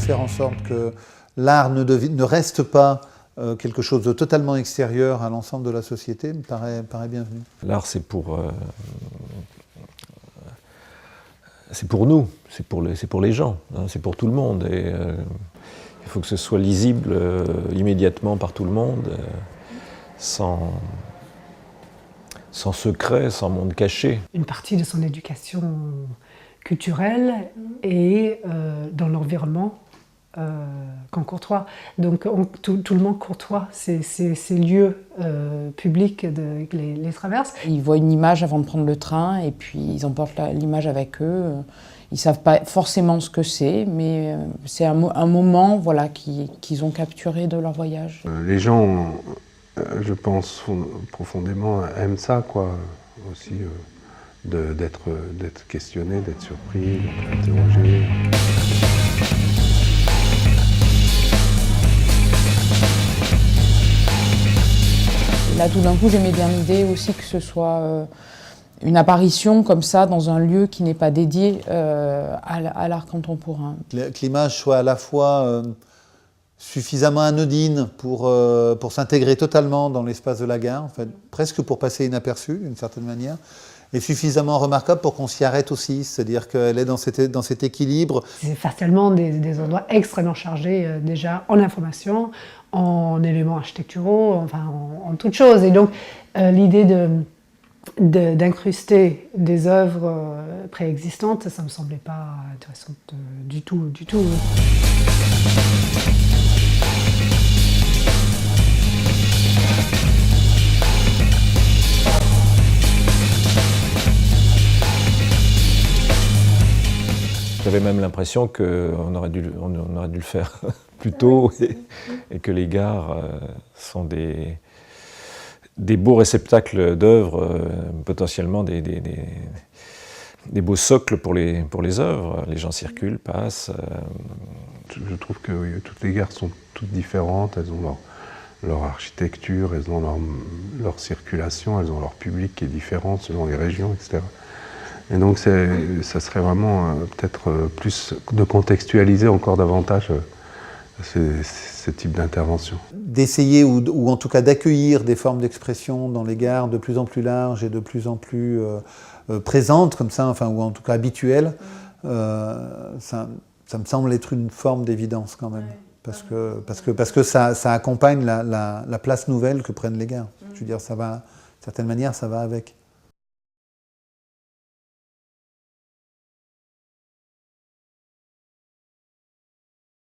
faire en sorte que l'art ne reste pas quelque chose de totalement extérieur à l'ensemble de la société me paraît bienvenu. L'art, c'est pour nous, c'est pour les gens, hein, c'est pour tout le monde. Et il faut que ce soit lisible immédiatement par tout le monde, sans secret, sans monde caché. Une partie de son éducation culturelle est dans l'environnement qu'en Donc tout le monde courtoie ces lieux publics qui les traversent. Ils voient une image avant de prendre le train et puis ils emportent l'image avec eux. Ils ne savent pas forcément ce que c'est, mais c'est un moment voilà, qu'ils ont capturé de leur voyage. Les gens, je pense profondément, aiment ça, quoi, aussi, d'être questionné, d'être surpris, d'être interrogé. Là, tout d'un coup, j'aimais bien l'idée aussi que ce soit une apparition comme ça dans un lieu qui n'est pas dédié à l'art contemporain. Que l'image soit à la fois suffisamment anodine pour s'intégrer totalement dans l'espace de la gare, en fait, presque pour passer inaperçue d'une certaine manière, et suffisamment remarquable pour qu'on s'y arrête aussi, c'est-à-dire qu'elle est dans cet équilibre. C'est facialement des endroits extrêmement chargés déjà en information, en éléments architecturaux, enfin en toutes choses. Et donc l'idée d'incruster des œuvres préexistantes, ça ne me semblait pas intéressant du tout. J'avais même l'impression qu'on aurait dû le faire plus tôt et que les gares sont des beaux réceptacles d'œuvres, potentiellement des beaux socles pour les œuvres. Les gens circulent, passent. Je trouve que oui, toutes les gares sont toutes différentes, elles ont leur architecture, elles ont leur circulation, elles ont leur public qui est différent selon les régions, etc. Et donc ça serait vraiment peut-être plus de contextualiser encore davantage ce type d'intervention. D'essayer ou en tout cas d'accueillir des formes d'expression dans les gares de plus en plus larges et de plus en plus présentes comme ça, enfin, ou en tout cas habituelles, ça me semble être une forme d'évidence quand même. Parce que ça accompagne la place nouvelle que prennent les gares. Je veux dire, ça va, d'une certaine manière, ça va avec.